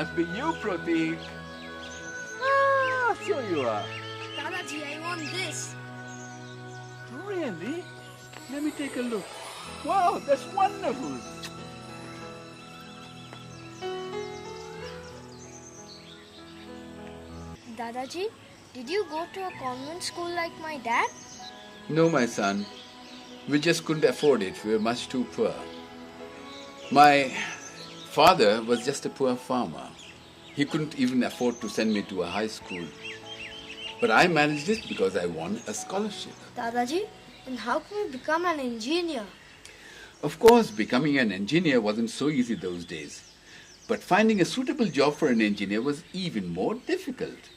must be you, Pratik. Ah, so you are. Dadaji, I want this. Really? Let me take a look. Wow, that's wonderful. Dadaji, did you go to a convent school like my dad? No, my son. We just couldn't afford it. We were much too poor. My father was just a poor farmer. He couldn't even afford to send me to a high school. But I managed it because I won a scholarship. Dadaji, then how can we become an engineer? Of course, becoming an engineer wasn't so easy those days. But finding a suitable job for an engineer was even more difficult.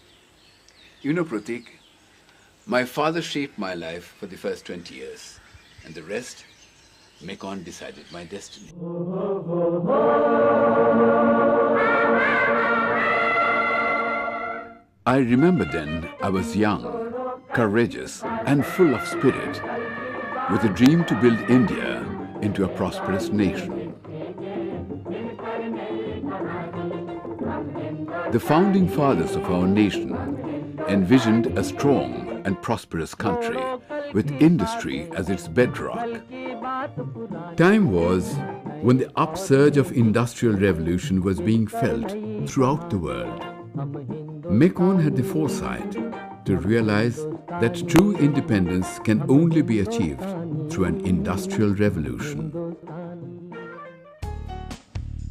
You know, Pratik, my father shaped my life for the first 20 years. And the rest, MECON decided my destiny. I remember then I was young, courageous and full of spirit, with a dream to build India into a prosperous nation. The founding fathers of our nation envisioned a strong and prosperous country with industry as its bedrock. Time was when the upsurge of industrial revolution was being felt throughout the world. MECON had the foresight to realize that true independence can only be achieved through an industrial revolution.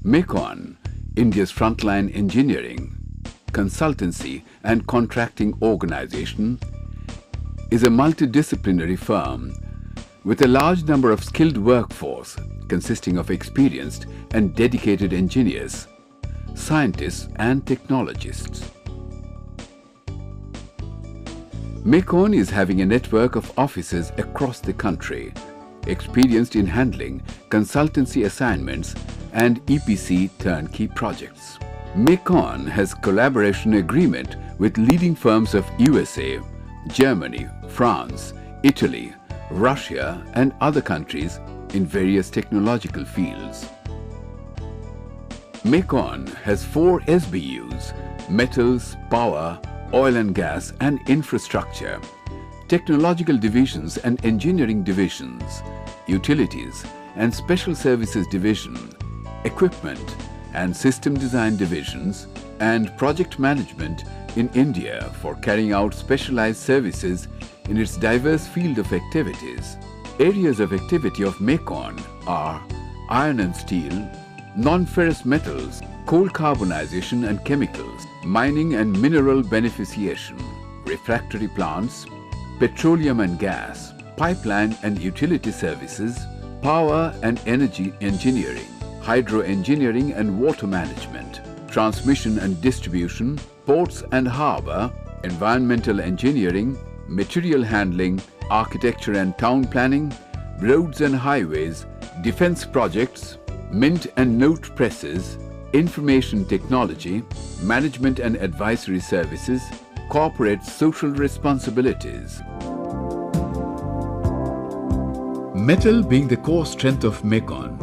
MECON, India's frontline engineering, consultancy and contracting organization, is a multidisciplinary firm with a large number of skilled workforce consisting of experienced and dedicated engineers, scientists and technologists. MECON is having a network of offices across the country, experienced in handling consultancy assignments and EPC turnkey projects. MECON has collaboration agreement with leading firms of USA, Germany, France, Italy, Russia and other countries in various technological fields. MECON has 4 SBUs: metals, power, oil and gas and infrastructure, technological divisions and engineering divisions, utilities and special services division, equipment and system design divisions, and project management in India for carrying out specialized services in its diverse field of activities. Areas of activity of MECON are iron and steel, non-ferrous metals, coal carbonization and chemicals, mining and mineral beneficiation, refractory plants, petroleum and gas, pipeline and utility services, power and energy engineering, hydro engineering and water management, transmission and distribution, ports and harbour, environmental engineering, material handling, architecture and town planning, roads and highways, defence projects, mint and note presses, information technology, management and advisory services, corporate social responsibilities. Metal being the core strength of MECON,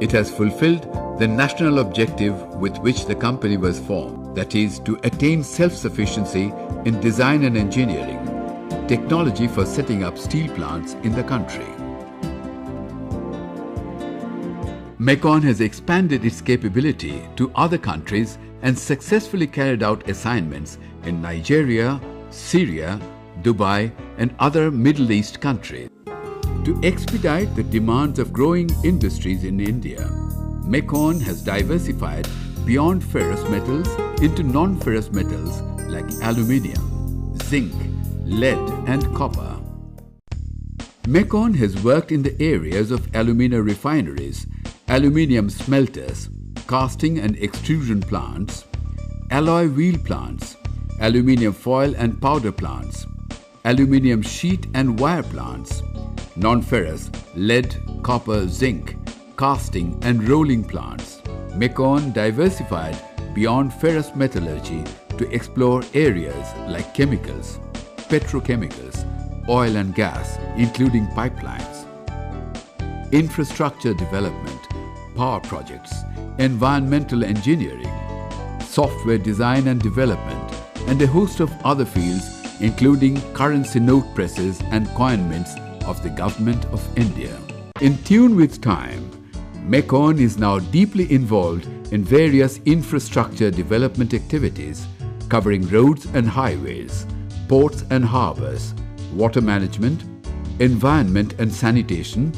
it has fulfilled the national objective with which the company was formed, that is, to attain self-sufficiency in design and engineering, technology for setting up steel plants in the country. MECON has expanded its capability to other countries and successfully carried out assignments in Nigeria, Syria, Dubai and other Middle East countries. To expedite the demands of growing industries in India, MECON has diversified beyond ferrous metals into non-ferrous metals like aluminium, zinc, lead and copper. MECON has worked in the areas of alumina refineries, aluminium smelters, casting and extrusion plants, alloy wheel plants, aluminium foil and powder plants, aluminium sheet and wire plants, non-ferrous, lead, copper, zinc, casting and rolling plants. MECON diversified beyond ferrous metallurgy to explore areas like chemicals, petrochemicals, oil and gas, including pipelines, infrastructure development, power projects, environmental engineering, software design and development, and a host of other fields including currency note presses and coin mints of the Government of India. In tune with time, MECON is now deeply involved in various infrastructure development activities covering roads and highways, ports and harbours, water management, environment and sanitation,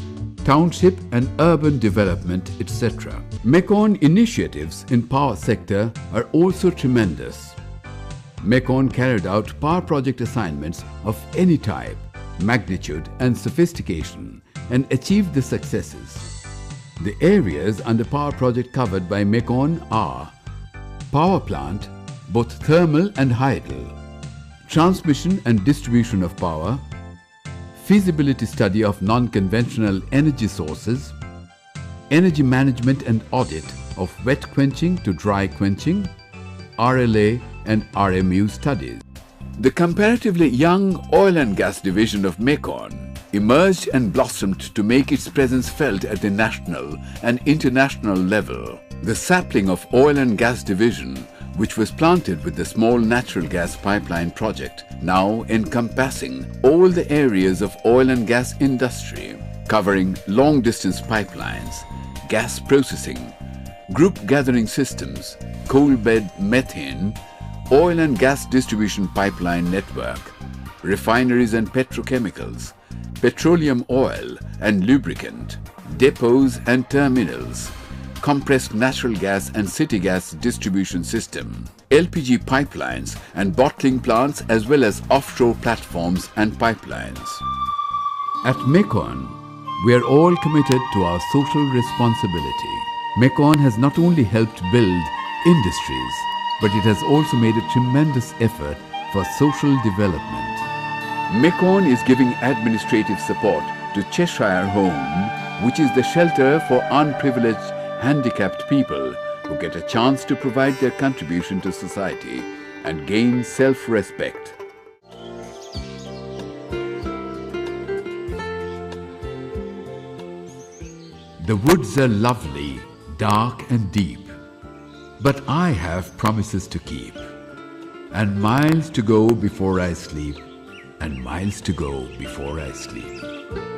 township and urban development, etc. MECON initiatives in power sector are also tremendous. MECON carried out power project assignments of any type, magnitude and sophistication and achieved the successes. The areas under power project covered by MECON are power plant, both thermal and hydel, transmission and distribution of power, feasibility study of non-conventional energy sources, energy management and audit of wet quenching to dry quenching, RLA and RMU studies. The comparatively young oil and gas division of MECON emerged and blossomed to make its presence felt at the national and international level. The sapling of oil and gas division, which was planted with the small natural gas pipeline project, now encompassing all the areas of oil and gas industry, covering long-distance pipelines, gas processing, group gathering systems, coal bed methane, oil and gas distribution pipeline network, refineries and petrochemicals, petroleum oil and lubricant, depots and terminals, compressed natural gas and city gas distribution system, LPG pipelines and bottling plants, as well as offshore platforms and pipelines. At MECON, we are all committed to our social responsibility. MECON has not only helped build industries, but it has also made a tremendous effort for social development. MECON is giving administrative support to Cheshire Home, which is the shelter for unprivileged handicapped people who get a chance to provide their contribution to society and gain self-respect. The woods are lovely, dark and deep, but I have promises to keep, and miles to go before I sleep, and miles to go before I sleep.